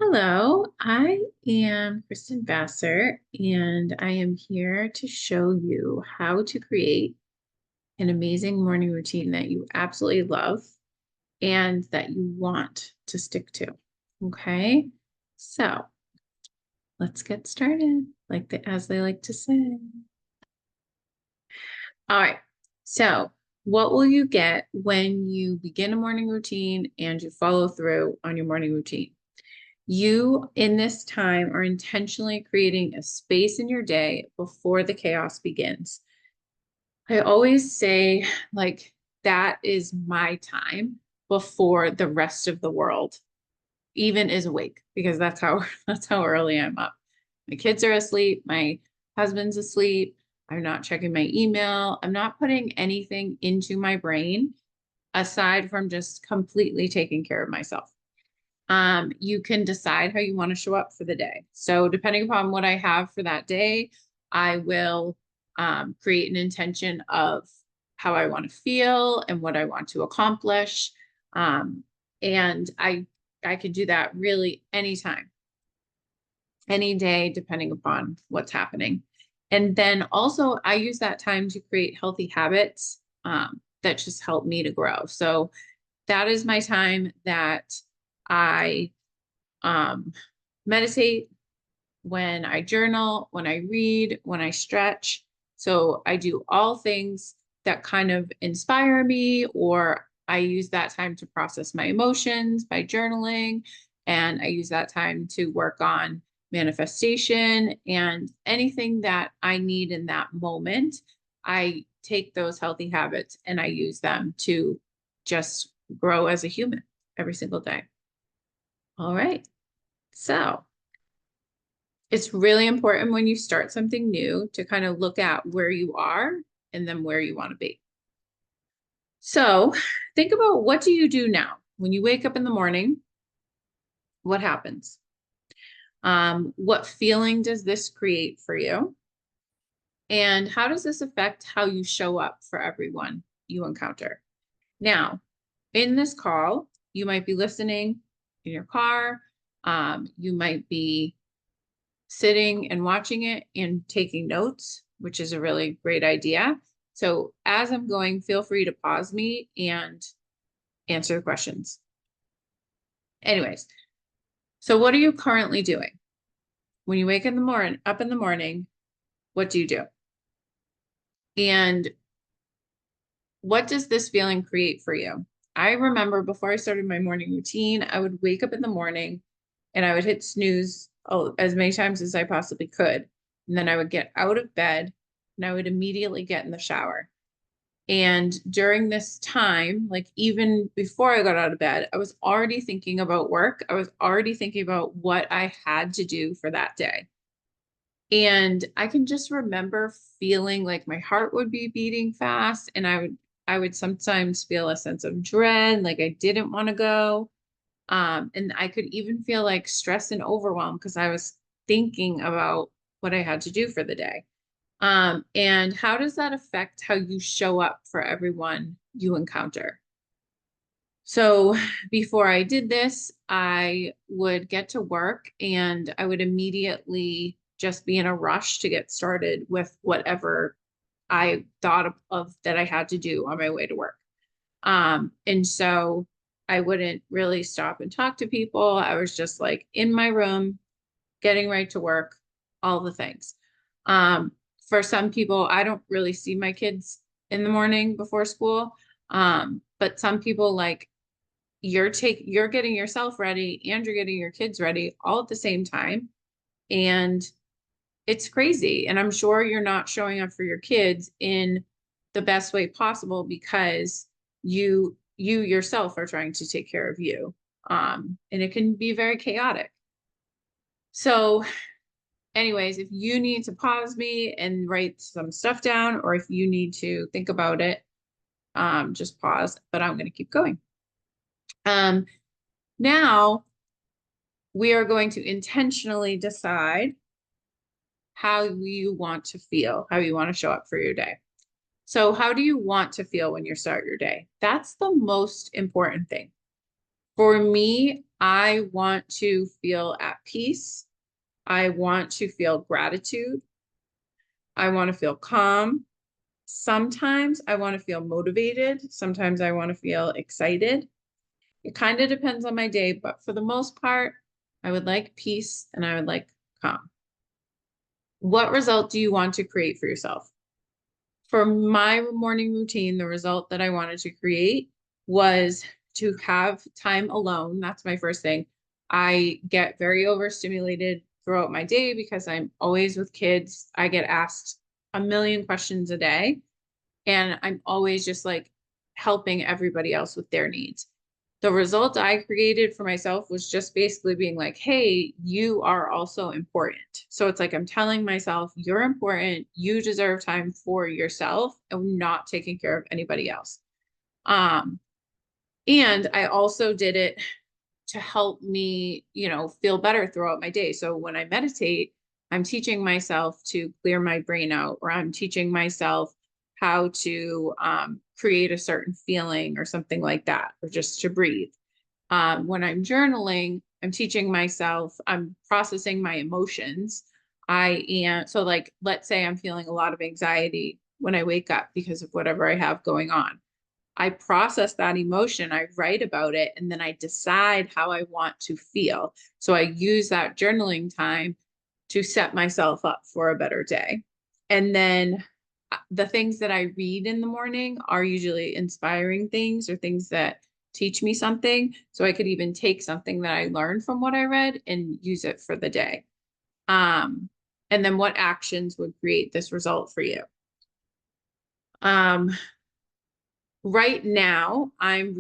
Hello, I am Kristen Vassar, and I am here to show you how to create an amazing morning routine that you absolutely love and that you want to stick to. Okay, so let's get started, as they like to say. All right, so what will you get when you begin a morning routine and you follow through on your morning routine? You, in this time, are intentionally creating a space in your day before the chaos begins. I always say, that is my time before the rest of the world even is awake, because that's how early I'm up. My kids are asleep, my husband's asleep. I'm not checking my email. I'm not putting anything into my brain aside from just completely taking care of myself. You can decide how you want to show up for the day. So depending upon what I have for that day, I will create an intention of how I want to feel and what I want to accomplish. Um, and I could do that really anytime, any day, depending upon what's happening. And then also I use that time to create healthy habits that just help me to grow. So that is my time that I um, meditate, when I journal, when I read, when I stretch. So I do all things that kind of inspire me, or I use that time to process my emotions by journaling. And I use that time to work on manifestation and anything that I need in that moment. I take those healthy habits and I use them to just grow as a human every single day. All right. So it's really important when you start something new to kind of look at where you are and then where you want to be. So think about, what do you do now? When you wake up in the morning, what happens? What feeling does this create for you? And how does this affect how you show up for everyone you encounter? Now, in this call, you might be listening in your car. You might be sitting and watching it and taking notes, which is a really great idea. So as I'm going, feel free to pause me and answer the questions. Anyways, so what are you currently doing? When you wake in the morning, up in the morning, what do you do? And what does this feeling create for you? I remember before I started my morning routine, I would wake up in the morning and I would hit snooze as many times as I possibly could. And then I would get out of bed and I would immediately get in the shower. And during this time, like even before I got out of bed, I was already thinking about work. I was already thinking about what I had to do for that day. And I can just remember feeling like my heart would be beating fast, and I would sometimes feel a sense of dread, like I didn't want to go. And I could even feel like stress and overwhelm because I was thinking about what I had to do for the day. And how does that affect how you show up for everyone you encounter? So before I did this, I would get to work and I would immediately just be in a rush to get started with whatever I thought of that I had to do on my way to work. And so I wouldn't really stop and talk to people. I was just like in my room, getting right to work, all the things. Um, for some people, I don't really see my kids in the morning before school. But some people, like, you're getting yourself ready and you're getting your kids ready all at the same time. And it's crazy. And I'm sure you're not showing up for your kids in the best way possible because you yourself are trying to take care of you. And it can be very chaotic. So anyways, if you need to pause me and write some stuff down, or if you need to think about it, just pause, but I'm going to keep going. Um, Now we are going to intentionally decide how you want to feel, how you want to show up for your day. So how do you want to feel when you start your day? That's the most important thing. For me, I want to feel at peace. I want to feel gratitude. I want to feel calm. Sometimes I want to feel motivated. Sometimes I want to feel excited. It kind of depends on my day, but for the most part, I would like peace and I would like calm. What result do you want to create for yourself? For my morning routine, the result that I wanted to create was to have time alone. That's my first thing. I get very overstimulated throughout my day because I'm always with kids. I get asked a million questions a day, and I'm always just like helping everybody else with their needs. The result I created for myself was just basically being like, hey, you are also important. So it's like I'm telling myself, you're important, you deserve time for yourself and not taking care of anybody else. Um, and I also did it to help me, feel better throughout my day. So when I meditate, I'm teaching myself to clear my brain out, or I'm teaching myself how to create a certain feeling or something like that, or just to breathe. When I'm journaling, I'm teaching myself, I'm processing my emotions. I am, so like, let's say I'm feeling a lot of anxiety when I wake up because of whatever I have going on. I process that emotion, I write about it, and then I decide how I want to feel. So I use that journaling time to set myself up for a better day. And then the things that I read in the morning are usually inspiring things or things that teach me something. So I could even take something that I learned from what I read and use it for the day. Um, and then what actions would create this result for you? Um, right now I'm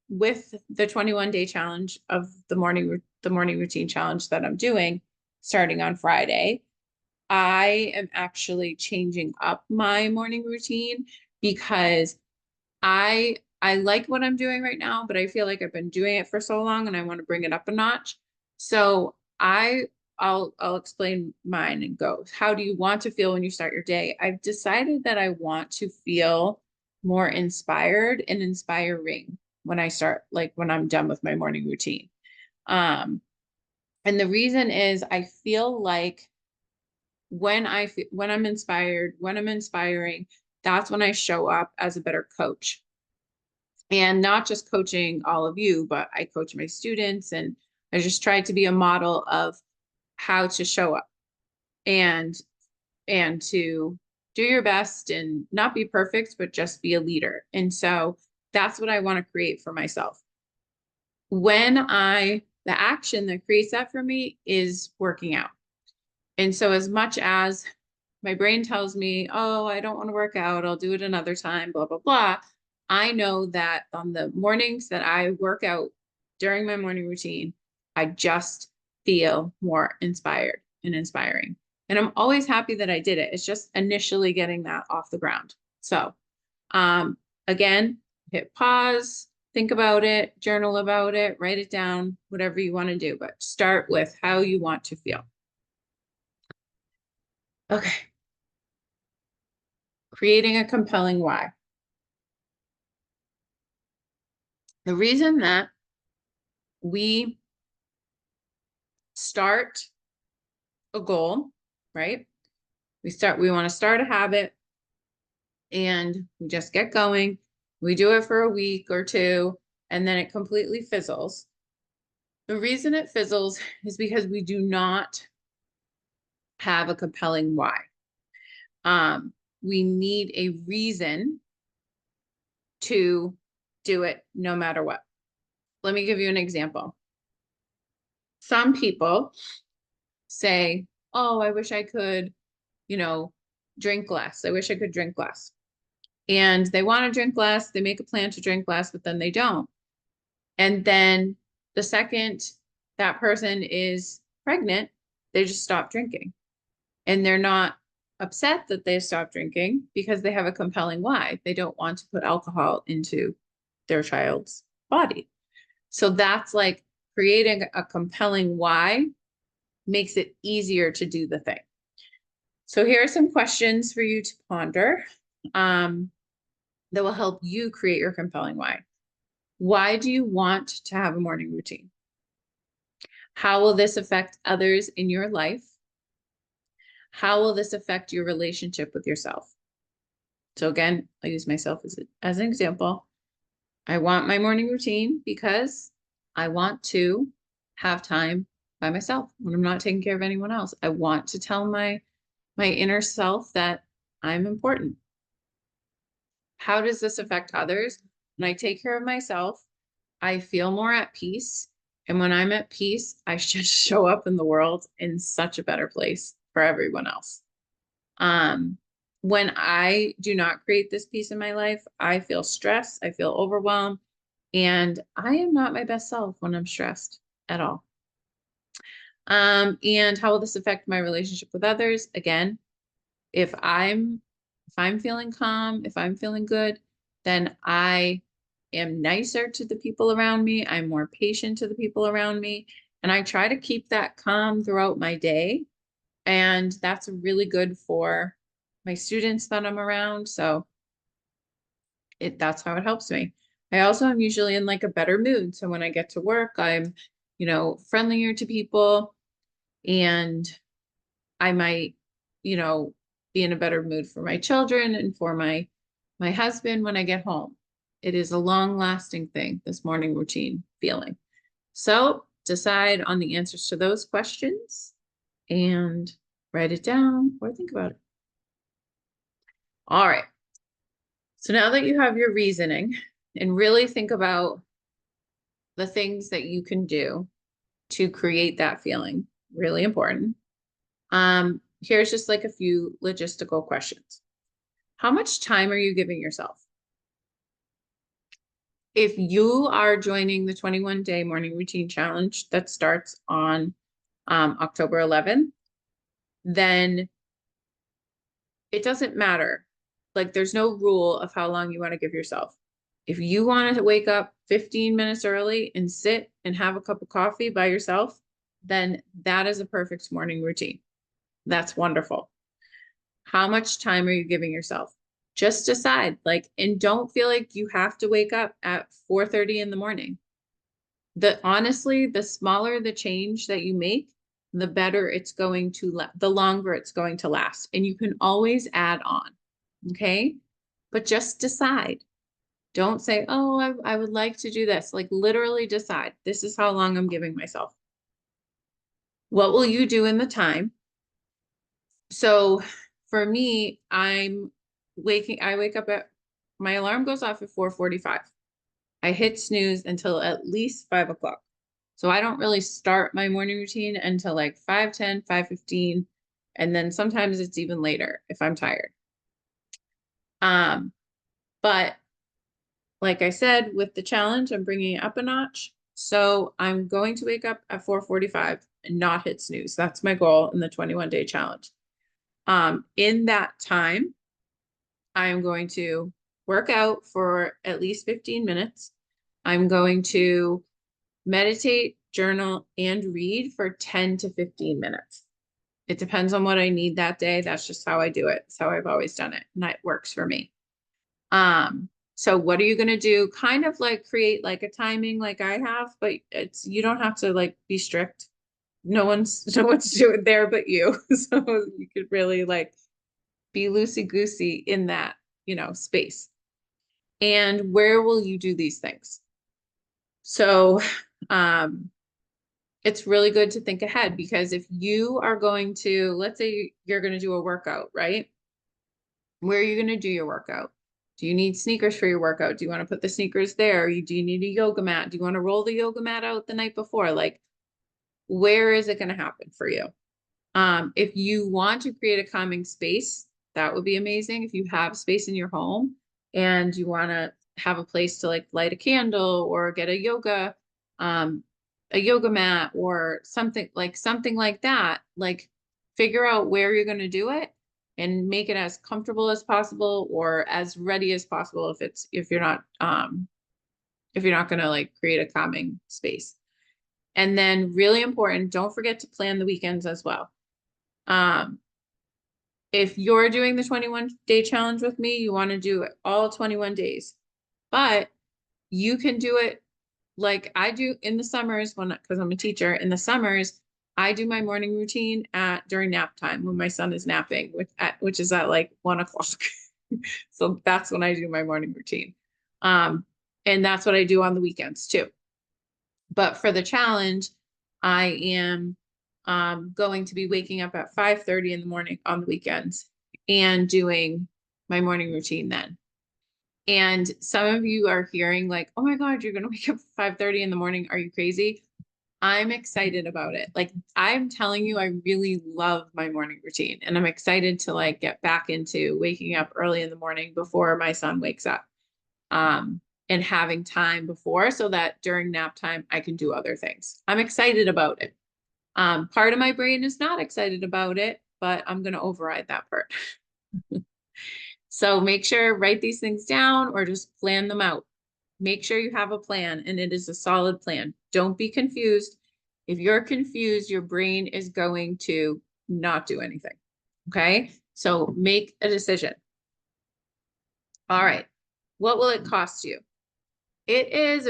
with the 21-day challenge of the morning routine challenge that I'm doing starting on Friday. I am actually changing up my morning routine because I like what I'm doing right now, but I feel like I've been doing it for so long and I want to bring it up a notch. So I'll explain mine and go. How do you want to feel when you start your day? I've decided that I want to feel more inspired and inspiring when I start, like when I'm done with my morning routine. Um, and the reason is I feel like when I'm inspired, when I'm inspiring, that's when I show up as a better coach. And not just coaching all of you, but I coach my students, and I just try to be a model of how to show up and to do your best and not be perfect, but just be a leader. And so that's what I want to create for myself. The action that creates that for me is working out. And so as much as my brain tells me, oh, I don't want to work out, I'll do it another time, blah, blah, blah. I know that on the mornings that I work out during my morning routine, I just feel more inspired and inspiring. And I'm always happy that I did it. It's just initially getting that off the ground. So, again, hit pause, think about it, journal about it, write it down, whatever you want to do, but start with how you want to feel. Okay. Creating a compelling why. The reason that we start a goal, right? We want to start a habit and we just get going. We do it for a week or two, and then it completely fizzles. The reason it fizzles is because we do not have a compelling why. We need a reason to do it no matter what. Let me give you an example. Some people say, oh, I wish I could, drink less. I wish I could drink less. And they want to drink less. They make a plan to drink less, but then they don't. And then the second that person is pregnant, they just stop drinking. And they're not upset that they stop drinking because they have a compelling why. They don't want to put alcohol into their child's body. So that's like creating a compelling why makes it easier to do the thing. So here are some questions for you to ponder that will help you create your compelling why. Why do you want to have a morning routine? How will this affect others in your life? How will this affect your relationship with yourself? So again, I use myself as an example. I want my morning routine because I want to have time by myself when I'm not taking care of anyone else. I want to tell my inner self that I'm important. How does this affect others? When I take care of myself, I feel more at peace. And when I'm at peace, I should show up in the world in such a better place for everyone else. Um, when I do not create this peace in my life, I feel stressed, I feel overwhelmed, and I am not my best self when I'm stressed at all. And how will this affect my relationship with others? Again, if I'm feeling calm, if I'm feeling good, then I am nicer to the people around me. I'm more patient to the people around me. And I try to keep that calm throughout my day. And that's really good for my students that I'm around. So that's how it helps me. I also am usually in like a better mood. So when I get to work, I'm, friendlier to people, and I might, you know, be in a better mood for my children and for my husband when I get home. It is a long lasting thing, this morning routine feeling. So decide on the answers to those questions and write it down or think about it. All right. So now that you have your reasoning, and really think about the things that you can do to create that feeling, really important. Here's just like a few logistical questions. How much time are you giving yourself? If you are joining the 21-day morning routine challenge that starts on October 11th, then it doesn't matter. Like, there's no rule of how long you want to give yourself. If you want to wake up 15 minutes early and sit and have a cup of coffee by yourself, then that is a perfect morning routine. That's wonderful. How much time are you giving yourself? Just decide, like, and don't feel like you have to wake up at 4:30 in the morning. Honestly, the smaller the change that you make, the better it's going to, the longer it's going to last. And you can always add on. Okay. But just decide. Don't say, oh, I would like to do this. Like, literally decide, this is how long I'm giving myself. What will you do in the time? So for me, I wake up my alarm goes off at 4:45. I hit snooze until at least 5 o'clock. So I don't really start my morning routine until like 5:10, 5:15. And then sometimes it's even later if I'm tired. But like I said, with the challenge, I'm bringing it up a notch. So I'm going to wake up at 4:45 and not hit snooze. That's my goal in the 21-day challenge. In that time, I'm going to work out for at least 15 minutes. I'm going to meditate, journal, and read for 10 to 15 minutes. It depends on what I need that day. That's just how I do it. It's how I've always done it, and that works for me. So what are you going to do? Kind of like create like a timing like I have, but you don't have to like be strict. No one's doing there but you. So you could really like be loosey-goosey in that, space. And where will you do these things? So, it's really good to think ahead, because if you are going to, let's say you're going to do a workout, right? Where are you going to do your workout? Do you need sneakers for your workout? Do you want to put the sneakers there? Do you need a yoga mat? Do you want to roll the yoga mat out the night before? Like, where is it going to happen for you? If you want to create a calming space, that would be amazing. If you have space in your home and you want to have a place to like light a candle or get a yoga mat or something like that, like figure out where you're going to do it and make it as comfortable as possible or as ready as possible if you're not going to like create a calming space. And then really important, don't forget to plan the weekends as well. If you're doing the 21-day challenge with me, you want to do it all 21 days, but you can do it like I do in the summers because I'm a teacher, in the summers, I do my morning routine during nap time when my son is napping, which is at like 1 o'clock. So that's when I do my morning routine. Um, and that's what I do on the weekends too. But for the challenge, I am going to be waking up at 5:30 in the morning on the weekends and doing my morning routine then. And some of you are hearing like, oh my God, you're going to wake up at 5:30 in the morning. Are you crazy? I'm excited about it. Like I'm telling you, I really love my morning routine and I'm excited to like get back into waking up early in the morning before my son wakes up. And having time before so that during nap time I can do other things. I'm excited about it. Part of my brain is not excited about it, but I'm going to override that part. So make sure write these things down or just plan them out. Make sure you have a plan and it is a solid plan. Don't be confused. If you're confused, your brain is going to not do anything. Okay. So make a decision. All right. What will it cost you? It is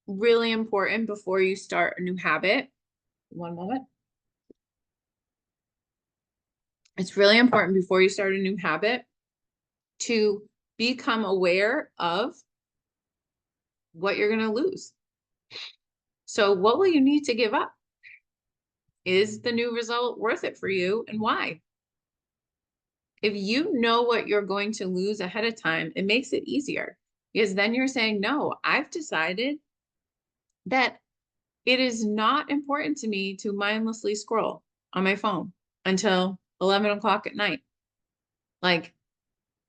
really important before you start a new habit. One moment. It's really important before you start a new habit to become aware of what you're going to lose. So what will you need to give up? Is the new result worth it for you and why? If you know what you're going to lose ahead of time, it makes it easier because then you're saying, no, I've decided that it is not important to me to mindlessly scroll on my phone until 11 o'clock at night. Like,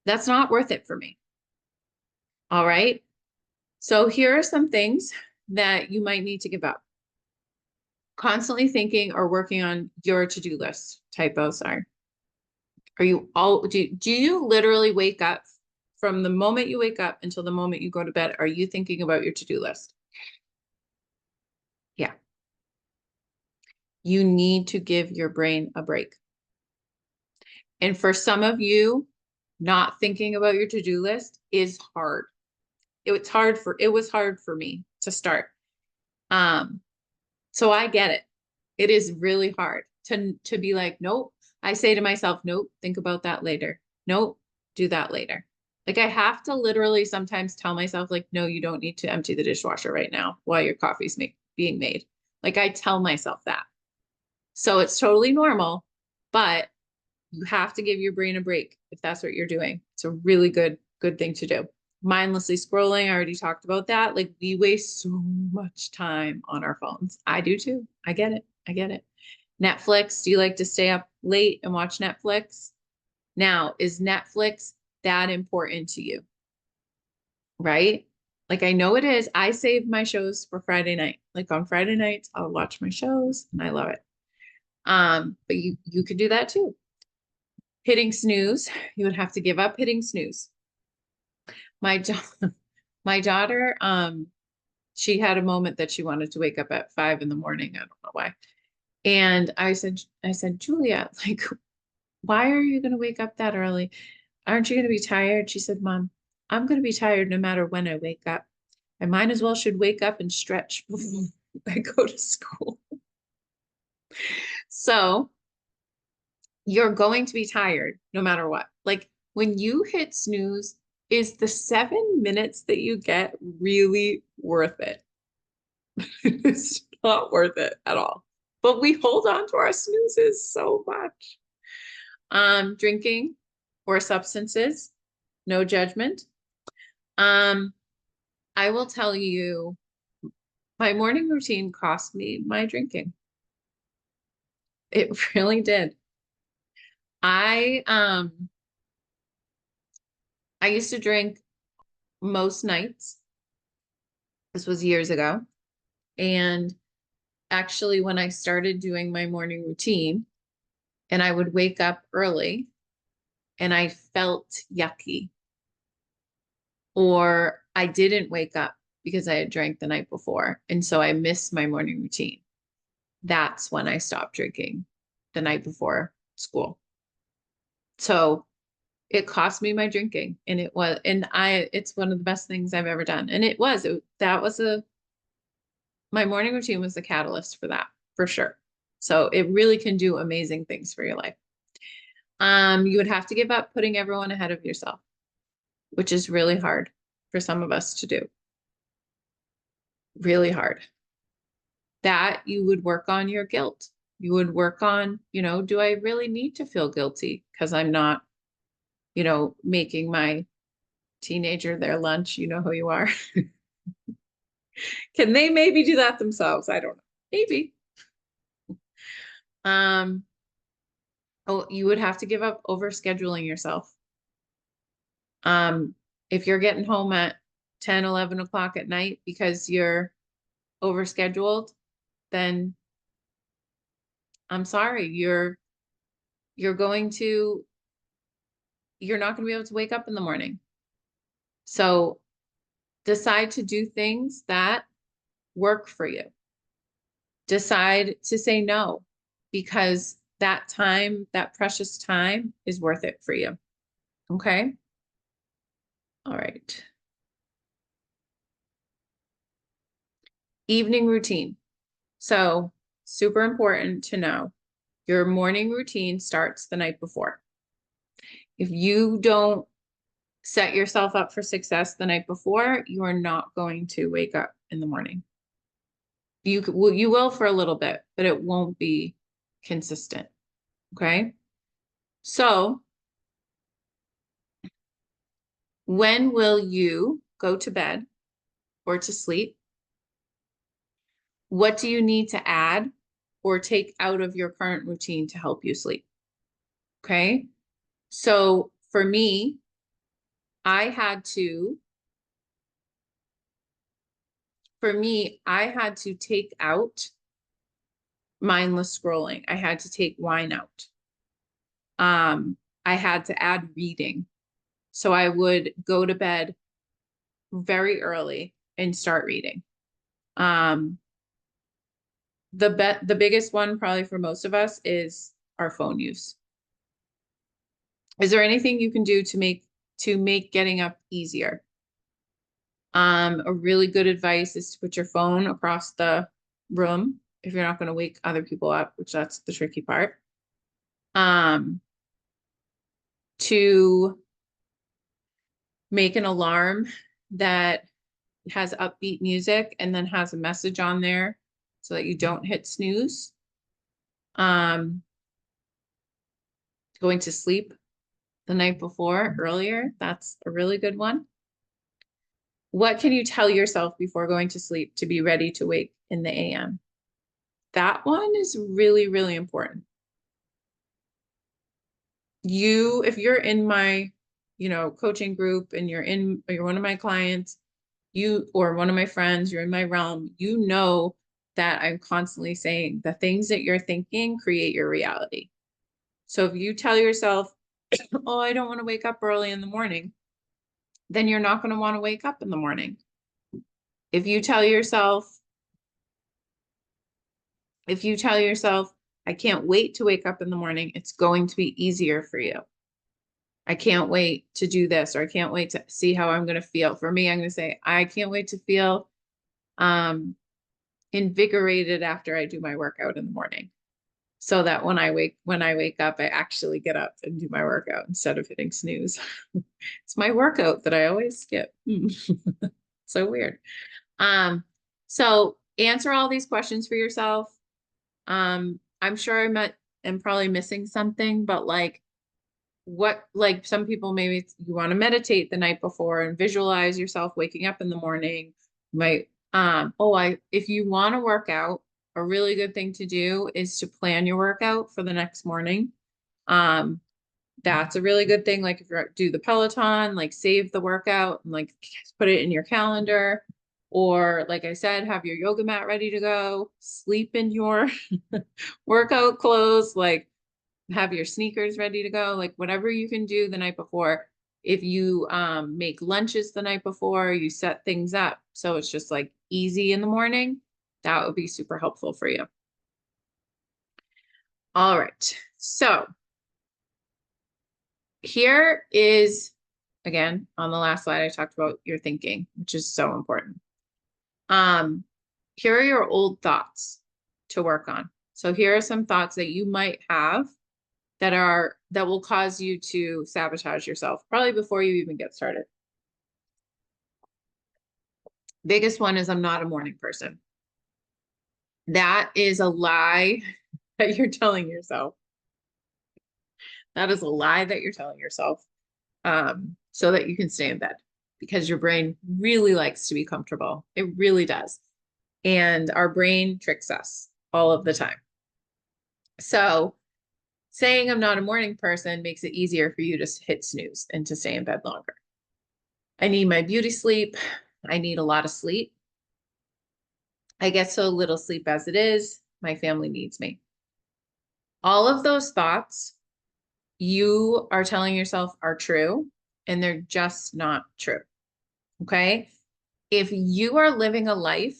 that's not worth it for me. All right. So here are some things that you might need to give up. Constantly thinking or working on your to-do list. Typo, sorry. Are you all, do you literally wake up from the moment you wake up until the moment you go to bed? Are you thinking about your to-do list? Yeah. You need to give your brain a break. And for some of you, not thinking about your to-do list is hard. It was hard for me to start. So I get it. It is really hard to be like, nope. I say to myself, nope, think about that later. Nope, do that later. Like I have to literally sometimes tell myself like, no, you don't need to empty the dishwasher right now while your coffee's being made. Like I tell myself that. So it's totally normal, but you have to give your brain a break if that's what you're doing. It's a really good thing to do. Mindlessly scrolling, I already talked about that. Like we waste so much time on our phones. I do too. I get it. I get it. Netflix, do you like to stay up late and watch Netflix? Now, is Netflix that important to you? Right? Like I know it is. I save my shows for Friday night. Like on Friday nights, I'll watch my shows and I love it. But you could do that too. Hitting snooze, you would have to give up hitting snooze. My my daughter, she had a moment that she wanted to wake up at 5 in the morning. I don't know why. And I said, Julia, like, why are you going to wake up that early? Aren't you going to be tired? She said, Mom, I'm going to be tired no matter when I wake up. I might as well should wake up and stretch before I go to school. So you're going to be tired no matter what. Like when you hit snooze, is the 7 minutes that you get really worth it? It's not worth it at all. But we hold on to our snoozes so much. Drinking or substances, no judgment. I will tell you, my morning routine cost me my drinking. It really did. I I used to drink most nights. This was years ago. And actually, when I started doing my morning routine and I would wake up early and I felt yucky, or I didn't wake up because I had drank the night before. And so I missed my morning routine. That's when I stopped drinking the night before school. So it cost me my drinking and it's one of the best things I've ever done. And that was my morning routine was the catalyst for that, for sure. So it really can do amazing things for your life. You would have to give up putting everyone ahead of yourself, which is really hard for some of us to do. Really hard. That you would work on your guilt. You would work on, do I really need to feel guilty because I'm not, making my teenager their lunch? You know who you are. Can they maybe do that themselves? I don't know. Maybe. Oh, you would have to give up overscheduling yourself. If you're getting home at 10, 11 o'clock at night because you're overscheduled, then I'm sorry, you're not going to be able to wake up in the morning. So decide to do things that work for you. Decide to say no, because that time, that precious time is worth it for you. Okay. All right. Evening routine. So super important to know your morning routine starts the night before. If you don't set yourself up for success the night before, you are not going to wake up in the morning. You will for a little bit, but it won't be consistent. Okay. So when will you go to bed or to sleep? What do you need to add or take out of your current routine to help you sleep? Okay. So for me, I had to take out mindless scrolling. I had to take wine out. I had to add reading. So I would go to bed very early and start reading. The biggest one probably for most of us is our phone use. Is there anything you can do to make getting up easier? A really good advice is to put your phone across the room if you're not going to wake other people up, which that's the tricky part. To make an alarm that has upbeat music and then has a message on there so that you don't hit snooze. Going to sleep the night before earlier, that's a really good one. What can you tell yourself before going to sleep to be ready to wake in the AM? That one is really, really important. If you're in my, coaching group and you're one of my clients, or one of my friends, you're in my realm, that I'm constantly saying the things that you're thinking create your reality. So if you tell yourself, oh, I don't want to wake up early in the morning, then you're not going to want to wake up in the morning. If you tell yourself, I can't wait to wake up in the morning, it's going to be easier for you. I can't wait to do this, or I can't wait to see how I'm going to feel. For me, I'm going to say, I can't wait to feel invigorated after I do my workout in the morning. So that when I wake up, I actually get up and do my workout instead of hitting snooze. It's my workout that I always skip. So weird. So answer all these questions for yourself. I'm sure I'm probably missing something, but some people, maybe you want to meditate the night before and visualize yourself waking up in the morning. If you want to work out, a really good thing to do is to plan your workout for the next morning. That's a really good thing. Like if you do the Peloton, save the workout and put it in your calendar. Or like I said, have your yoga mat ready to go, sleep in your workout clothes, have your sneakers ready to go, whatever you can do the night before. If you make lunches the night before, you set things up so it's just easy in the morning, that would be super helpful for you. All right. So here is, again, on the last slide, I talked about your thinking, which is so important. here are your old thoughts to work on. So here are some thoughts that you might have that will cause you to sabotage yourself, probably before you even get started. Biggest one is I'm not a morning person. That is a lie that you're telling yourself. That is a lie that you're telling yourself, so that you can stay in bed, because your brain really likes to be comfortable. It really does. And our brain tricks us all of the time. So saying I'm not a morning person makes it easier for you to hit snooze and to stay in bed longer. I need my beauty sleep. I need a lot of sleep. I get so little sleep as it is. My family needs me. All of those thoughts you are telling yourself are true, and they're just not true. Okay. If you are living a life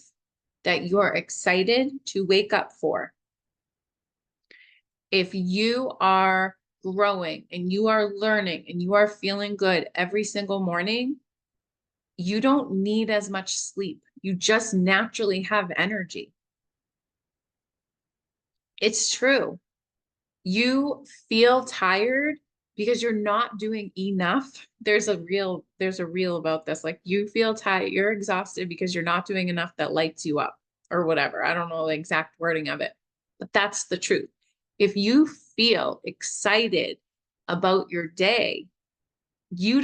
that you're excited to wake up for, if you are growing and you are learning and you are feeling good every single morning, you don't need as much sleep. You just naturally have energy. It's true. You feel tired because you're not doing enough. There's a reel about this. Like, you feel tired, you're exhausted because you're not doing enough that lights you up or whatever. I don't know the exact wording of it, but that's the truth. If you feel excited about your day, you're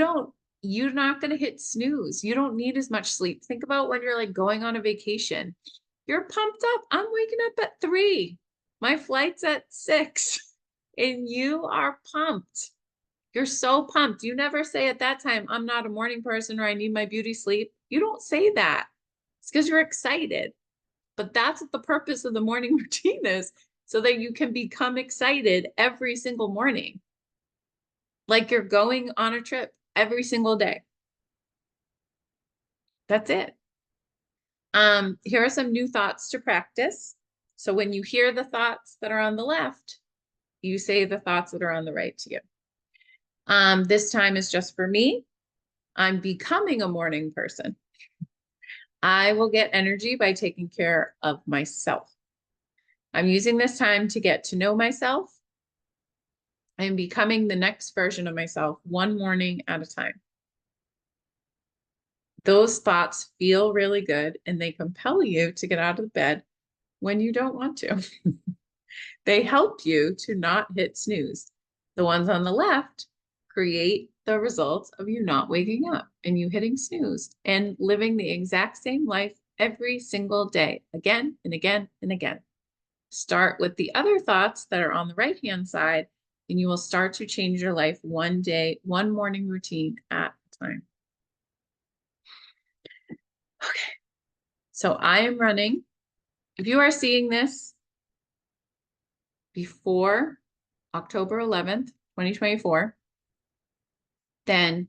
not going to hit snooze. You don't need as much sleep. Think about when you're like going on a vacation. You're pumped up. I'm waking up at 3. My flight's at 6. And you are pumped. You're so pumped. You never say at that time, I'm not a morning person, or I need my beauty sleep. You don't say that. It's because you're excited. But that's what the purpose of the morning routine is, so that you can become excited every single morning. Like you're going on a trip every single day. That's it. Here are some new thoughts to practice. So when you hear the thoughts that are on the left, you say the thoughts that are on the right to you. This time is just for me. I'm becoming a morning person. I will get energy by taking care of myself. I'm using this time to get to know myself. I'm becoming the next version of myself, one morning at a time. Those thoughts feel really good, and they compel you to get out of bed when you don't want to. They help you to not hit snooze. The ones on the left create the results of you not waking up and you hitting snooze and living the exact same life every single day, again and again and again. Start with the other thoughts that are on the right-hand side, and you will start to change your life one day, one morning routine at a time. Okay. So I am running. If you are seeing this before October 11th, 2024, then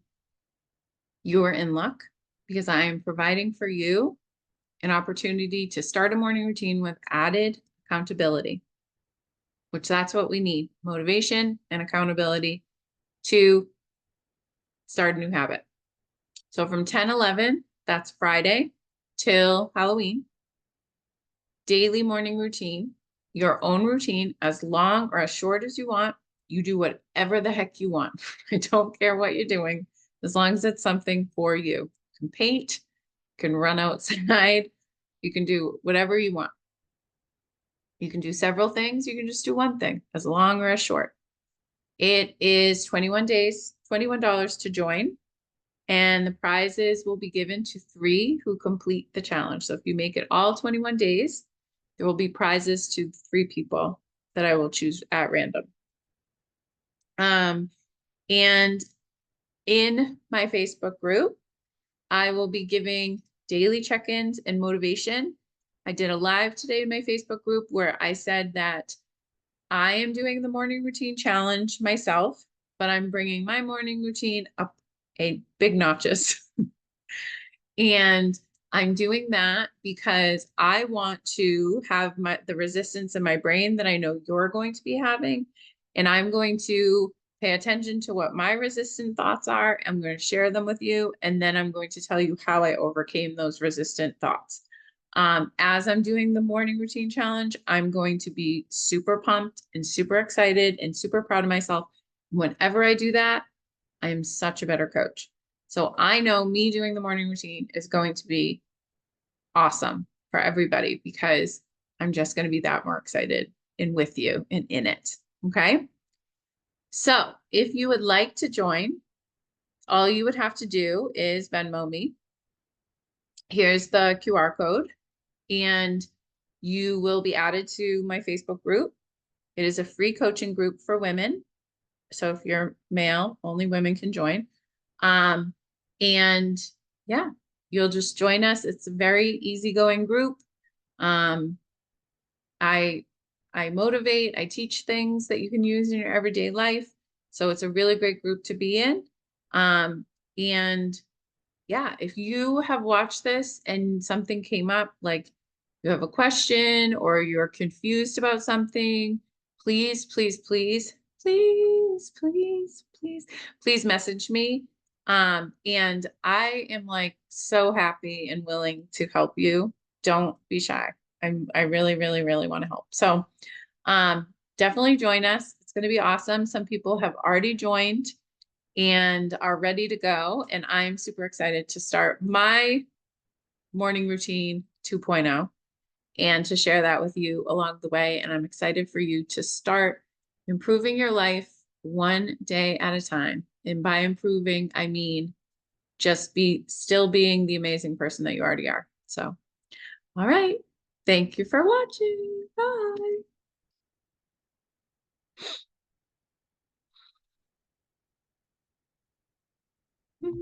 you are in luck, because I am providing for you an opportunity to start a morning routine with added accountability, which that's what we need: motivation and accountability to start a new habit. So from 10/11, that's Friday, till Halloween, daily morning routine, your own routine, as long or as short as you want. You do whatever the heck you want. I don't care what you're doing, as long as it's something for you. You can paint, you can run outside, you can do whatever you want. You can do several things. You can just do one thing, as long or as short. It is 21 days, $21 to join. And the prizes will be given to 3 who complete the challenge. So if you make it all 21 days, there will be prizes to 3 people that I will choose at random. And in my Facebook group, I will be giving daily check-ins and motivation. I did a live today in my Facebook group where I said that I am doing the morning routine challenge myself, but I'm bringing my morning routine up a big notches. And I'm doing that because I want to have the resistance in my brain that I know you're going to be having. And I'm going to pay attention to what my resistant thoughts are. I'm going to share them with you. And then I'm going to tell you how I overcame those resistant thoughts. As I'm doing the morning routine challenge, I'm going to be super pumped and super excited and super proud of myself. Whenever I do that, I am such a better coach. So I know me doing the morning routine is going to be awesome for everybody because I'm just going to be that more excited and with you and in it. Okay. So if you would like to join, all you would have to do is Venmo me. Here's the QR code, and you will be added to my Facebook group. It is a free coaching group for women. So if you're male, only women can join. Um, and yeah, you'll just join us. It's a very easygoing group. Um, I I motivate, I teach things that you can use in your everyday life. So it's a really great group to be in. And yeah, if you have watched this and something came up, like you have a question or you're confused about something, please, please, please, please, please, please, please message me. And I am like so happy and willing to help you. Don't be shy. I really, really, really want to help. So definitely join us. It's going to be awesome. Some people have already joined and are ready to go. And I'm super excited to start my morning routine 2.0 and to share that with you along the way. And I'm excited for you to start improving your life one day at a time. And by improving, I mean just be still being the amazing person that you already are. So, all right. Thank you for watching. Bye.